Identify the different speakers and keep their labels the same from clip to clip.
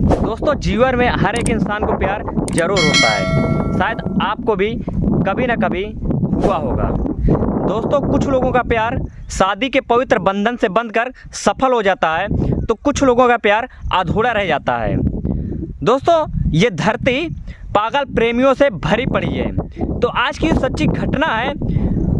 Speaker 1: दोस्तों जीवन में हर एक इंसान को प्यार जरूर होता है, शायद आपको भी कभी ना कभी हुआ होगा। दोस्तों कुछ लोगों का प्यार शादी के पवित्र बंधन से बंधकर सफल हो जाता है, तो कुछ लोगों का प्यार अधूरा रह जाता है। दोस्तों ये धरती पागल प्रेमियों से भरी पड़ी है, तो आज की सच्ची घटना है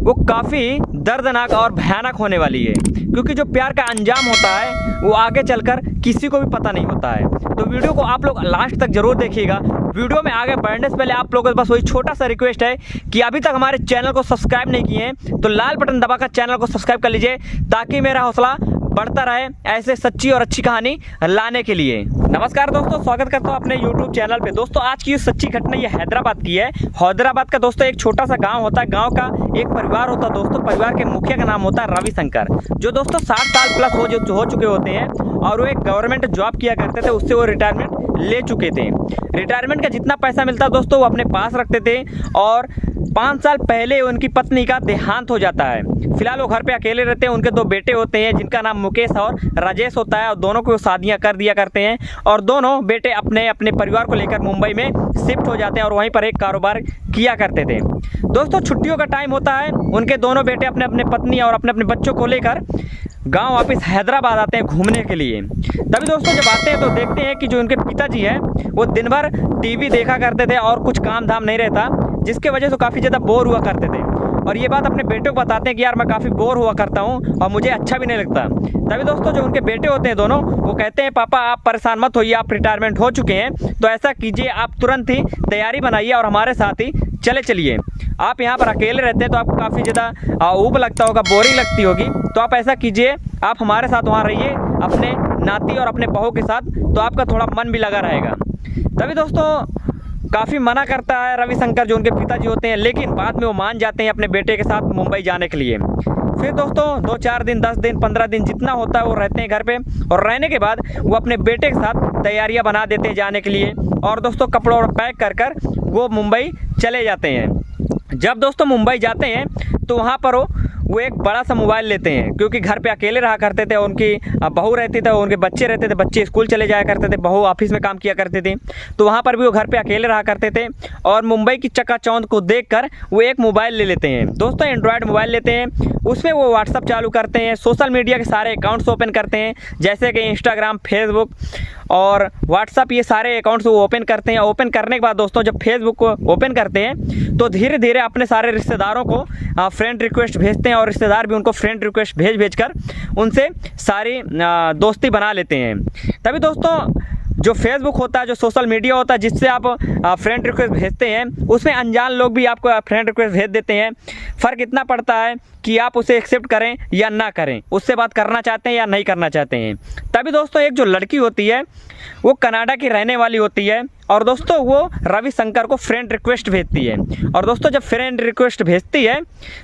Speaker 1: वो काफ़ी दर्दनाक और भयानक होने वाली है, क्योंकि जो प्यार का अंजाम होता है वो आगे चलकर किसी को भी पता नहीं होता है। तो वीडियो को आप लोग लास्ट तक जरूर देखिएगा। वीडियो में आगे बढ़ने से पहले आप लोगों के पास वही छोटा सा रिक्वेस्ट है कि अभी तक हमारे चैनल को सब्सक्राइब नहीं किए हैं तो लाल बटन दबाकर चैनल को सब्सक्राइब कर लीजिए, ताकि मेरा हौसला बढ़ता रहे ऐसे सच्ची और अच्छी कहानी लाने के लिए। नमस्कार दोस्तों, स्वागत करता हूं अपने YouTube चैनल पे। दोस्तों आज की सच्ची घटना ये हैदराबाद की है। हैदराबाद का दोस्तों एक छोटा सा गांव होता है, गांव का एक परिवार होता है दोस्तों। परिवार के मुखिया का नाम होता है रविशंकर, जो दोस्तों 60 साल प्लस हो चुके होते हैं और वो एक गवर्नमेंट जॉब किया करते थे, उससे वो रिटायरमेंट ले चुके थे। रिटायरमेंट का जितना पैसा मिलता दोस्तों वो अपने पास रखते थे, और 5 साल पहले उनकी पत्नी का देहांत हो जाता है। फिलहाल वो घर पे अकेले रहते हैं। उनके 2 बेटे होते हैं जिनका नाम मुकेश और राजेश होता है, और दोनों को शादियां कर दिया करते हैं, और दोनों बेटे अपने अपने परिवार को लेकर मुंबई में शिफ्ट हो जाते हैं और वहीं पर एक कारोबार किया करते थे। दोस्तों छुट्टियों का टाइम होता है, उनके दोनों बेटे अपने अपने पत्नी और अपने अपने बच्चों को लेकर गांव वापस हैदराबाद आते हैं घूमने के लिए। तभी दोस्तों जब आते हैं तो देखते हैं कि जो उनके पिताजी हैं वो दिन भर टीवी देखा करते थे और कुछ काम धाम नहीं रहता, जिसके वजह से काफ़ी ज़्यादा बोर हुआ करते थे। और ये बात अपने बेटों को बताते हैं कि यार मैं काफ़ी बोर हुआ करता हूँ और मुझे अच्छा भी नहीं लगता। तभी दोस्तों जो उनके बेटे होते हैं दोनों, वो कहते हैं पापा आप परेशान मत होइए, आप रिटायरमेंट हो चुके हैं तो ऐसा कीजिए, आप तुरंत ही तैयारी बनाइए और हमारे साथ ही चलिए। आप यहाँ पर अकेले रहते हैं तो आपको काफ़ी ज़्यादा ऊब लगता होगा, बोरिंग लगती होगी, तो आप ऐसा कीजिए आप हमारे साथ वहाँ रहिए अपने नाती और अपने बहू के साथ, तो आपका थोड़ा मन भी लगा रहेगा। तभी दोस्तों काफ़ी मना करता है रविशंकर जो उनके पिताजी होते हैं, लेकिन बाद में वो मान जाते हैं अपने बेटे के साथ मुंबई जाने के लिए। फिर दोस्तों 2-4 दिन, 10 दिन, 15 दिन जितना होता है वो रहते हैं घर पे, और रहने के बाद वो अपने बेटे के साथ तैयारियां बना देते हैं जाने के लिए, और दोस्तों कपड़ों पैक कर वो मुंबई चले जाते हैं। जब दोस्तों मुंबई जाते हैं तो वहाँ पर वो एक बड़ा सा मोबाइल लेते हैं, क्योंकि घर पे अकेले रहा करते थे, उनकी बहू रहती थी, उनके बच्चे रहते थे, बच्चे स्कूल चले जाया करते थे, बहू ऑफिस में काम किया करते थे, तो वहाँ पर भी वो घर पे अकेले रहा करते थे। और मुंबई की चकाचौंध को देखकर वो एक मोबाइल ले लेते हैं दोस्तों, एंड्रॉयड मोबाइल लेते हैं। उसमें वो व्हाट्सअप चालू करते हैं, सोशल मीडिया के सारे अकाउंट्स ओपन करते हैं, जैसे कि इंस्टाग्राम, फेसबुक और व्हाट्सअप, ये सारे अकाउंट्स वो ओपन करते हैं। ओपन करने के बाद दोस्तों जब फेसबुक को ओपन करते हैं तो धीरे धीरे अपने सारे रिश्तेदारों को फ्रेंड रिक्वेस्ट भेजते हैं, और रिश्तेदार भी उनको फ्रेंड रिक्वेस्ट भेज कर उनसे सारी दोस्ती बना लेते हैं। तभी दोस्तों जो फेसबुक होता है, जो सोशल मीडिया होता है जिससे आप फ्रेंड रिक्वेस्ट भेजते हैं, उसमें अनजान लोग भी आपको फ्रेंड रिक्वेस्ट भेज देते हैं। फ़र्क इतना पड़ता है कि आप उसे एक्सेप्ट करें या ना करें, उससे बात करना चाहते हैं या नहीं करना चाहते हैं। तभी दोस्तों एक जो लड़की होती है वो कनाडा की रहने वाली होती है, और दोस्तों वो रविशंकर को फ्रेंड रिक्वेस्ट भेजती है। और दोस्तों जब फ्रेंड रिक्वेस्ट भेजती है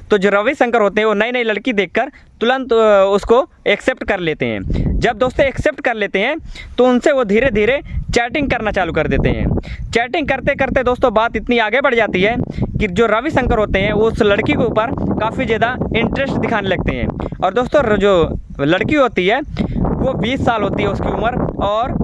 Speaker 1: तो जो रविशंकर होते हैं वो नई नई लड़की देखकर तुरंत उसको एक्सेप्ट कर लेते हैं। जब दोस्तों एक्सेप्ट कर लेते हैं तो उनसे वो धीरे धीरे चैटिंग करना चालू कर देते हैं। चैटिंग करते करते दोस्तों बात इतनी आगे बढ़ जाती है कि जो रविशंकर होते हैं वो उस लड़की के ऊपर काफ़ी ज़्यादा इंटरेस्ट दिखाने लगते हैं। और दोस्तों जो लड़की होती है वो 20 साल होती है उसकी उम्र, और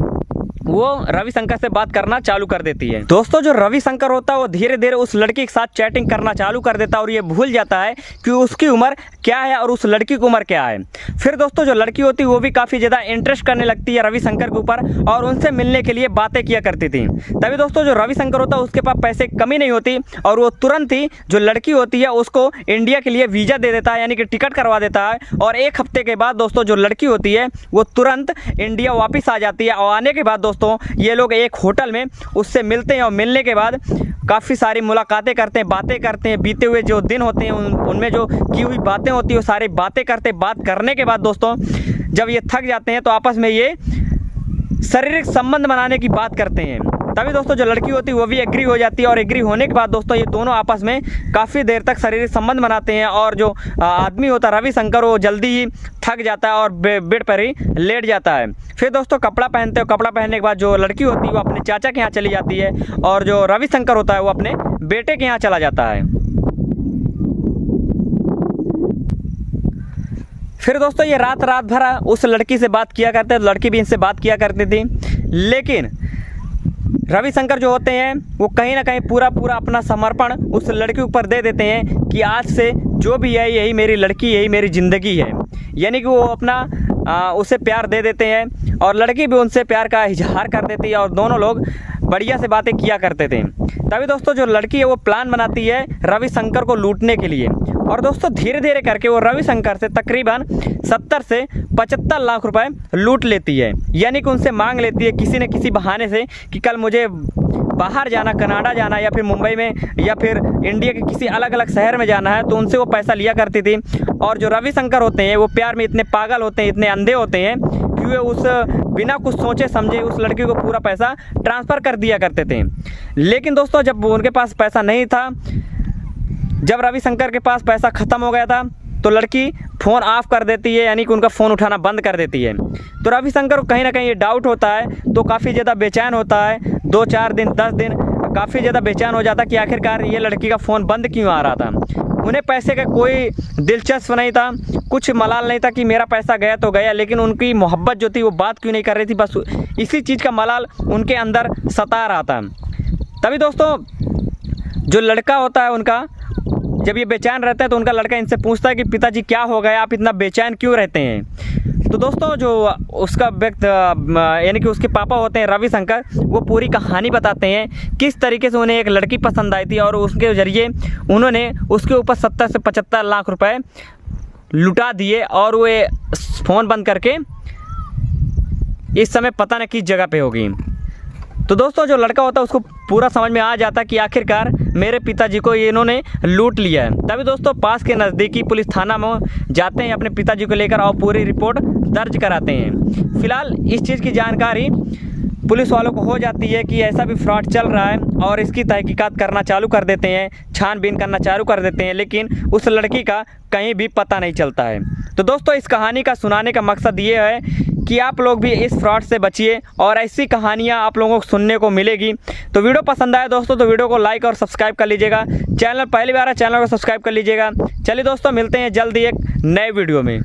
Speaker 1: वो रविशंकर से बात करना चालू कर देती है। दोस्तों जो रविशंकर होता है वो धीरे धीरे उस लड़की के साथ चैटिंग करना चालू कर देता है, और ये भूल जाता है कि उसकी उम्र क्या है और उस लड़की की उम्र क्या है। फिर दोस्तों जो लड़की होती है वो भी काफ़ी ज़्यादा इंटरेस्ट करने लगती है रविशंकर के ऊपर, और उनसे मिलने के लिए बातें किया करती थी। तभी दोस्तों जो रविशंकर होता है उसके पास पैसे की कमी नहीं होती, और वो तुरंत ही जो लड़की होती है उसको इंडिया के लिए वीज़ा दे देता है, यानी कि टिकट करवा देता है। और 1 हफ्ते के बाद दोस्तों जो लड़की होती है वो तुरंत इंडिया वापस आ जाती है, और आने के बाद दोस्तों ये लोग एक होटल में उससे मिलते हैं, और मिलने के बाद काफ़ी सारी मुलाकातें करते हैं, बातें करते हैं, बीते हुए जो दिन होते हैं उनमें जो की हुई बातें होती हैं वो सारी बातें करते। बात करने के बाद दोस्तों जब ये थक जाते हैं तो आपस में ये शारीरिक संबंध बनाने की बात करते हैं। तभी दोस्तों जो लड़की होती है वो भी एग्री हो जाती है, और एग्री होने के बाद दोस्तों ये दोनों आपस में काफ़ी देर तक शारीरिक संबंध बनाते हैं। और जो आदमी होता है रविशंकर वो जल्दी ही थक जाता है और बेड पर ही लेट जाता है। फिर दोस्तों कपड़ा पहनते हो, कपड़ा पहनने के बाद जो लड़की होती है वो अपने चाचा के यहाँ चली जाती है, और जो रविशंकर होता है वो अपने बेटे के यहाँ चला जाता है। फिर दोस्तों ये रात भर उस लड़की से बात किया करते, लड़की भी इनसे बात किया करती थी, लेकिन रविशंकर जो होते हैं वो कहीं ना कहीं पूरा अपना समर्पण उस लड़की के ऊपर दे देते हैं कि आज से जो भी है यही मेरी लड़की, यही मेरी ज़िंदगी है। यानी कि वो अपना उसे प्यार दे देते हैं और लड़की भी उनसे प्यार का इजहार कर देती है और दोनों लोग बढ़िया से बातें किया करते थे। तभी दोस्तों जो लड़की है वो प्लान बनाती है रविशंकर को लूटने के लिए और दोस्तों धीरे धीरे करके वो रविशंकर से तकरीबन 70 से 75 लाख रुपए लूट लेती है। यानी कि उनसे मांग लेती है किसी न किसी बहाने से कि कल मुझे बाहर जाना, कनाडा जाना या फिर मुंबई में या फिर इंडिया के किसी अलग अलग शहर में जाना है, तो उनसे वो पैसा लिया करती थी। और जो रविशंकर होते हैं वो प्यार में इतने पागल होते हैं, इतने अंधे होते हैं कि वे उस बिना कुछ सोचे समझे उस लड़की को पूरा पैसा ट्रांसफ़र कर दिया करते थे। लेकिन दोस्तों जब उनके पास पैसा नहीं था, जब रविशंकर के पास पैसा ख़त्म हो गया था, तो लड़की फ़ोन ऑफ कर देती है, यानी कि उनका फ़ोन उठाना बंद कर देती है। तो रविशंकर को कहीं ना कहीं ये डाउट होता है, तो काफ़ी ज़्यादा बेचैन होता है। 2-4 दिन 10 दिन काफ़ी ज़्यादा बेचैन हो जाता कि आखिरकार ये लड़की का फ़ोन बंद क्यों आ रहा था। उन्हें पैसे का कोई दिलचस्प नहीं था, कुछ मलाल नहीं था कि मेरा पैसा गया तो गया, लेकिन उनकी मोहब्बत जो थी वो बात क्यों नहीं कर रही थी, बस इसी चीज़ का मलाल उनके अंदर सता रहा था। तभी दोस्तों जो लड़का होता है उनका, जब ये बेचैन रहता है तो उनका लड़का इनसे पूछता है कि पिताजी क्या हो गया, आप इतना बेचैन क्यों रहते हैं। तो दोस्तों जो उसका व्यक्ति यानी कि उसके पापा होते हैं रविशंकर, वो पूरी कहानी बताते हैं किस तरीके से उन्हें एक लड़की पसंद आई थी और उसके ज़रिए उन्होंने उसके ऊपर 70 से 75 लाख रुपए लुटा दिए और वे फ़ोन बंद करके इस समय पता न किस जगह पे होगी। तो दोस्तों जो लड़का होता है उसको पूरा समझ में आ जाता कि आखिरकार मेरे पिताजी को ये इन्होंने लूट लिया है। तभी दोस्तों पास के नज़दीकी पुलिस थाना में जाते हैं अपने पिताजी को लेकर और पूरी रिपोर्ट दर्ज कराते हैं। फिलहाल इस चीज़ की जानकारी पुलिस वालों को हो जाती है कि ऐसा भी फ्रॉड चल रहा है और इसकी तहकीकात करना चालू कर देते हैं, छानबीन करना चालू कर देते हैं, लेकिन उस लड़की का कहीं भी पता नहीं चलता है। तो दोस्तों इस कहानी का सुनाने का मकसद ये है कि आप लोग भी इस फ्रॉड से बचिए और ऐसी कहानियाँ आप लोगों को सुनने को मिलेगी। तो वीडियो पसंद आए दोस्तों तो वीडियो को लाइक और सब्सक्राइब कर लीजिएगा। चैनल पहली बार है, चैनल को सब्सक्राइब कर लीजिएगा। चलिए दोस्तों मिलते हैं जल्दी एक नए वीडियो में।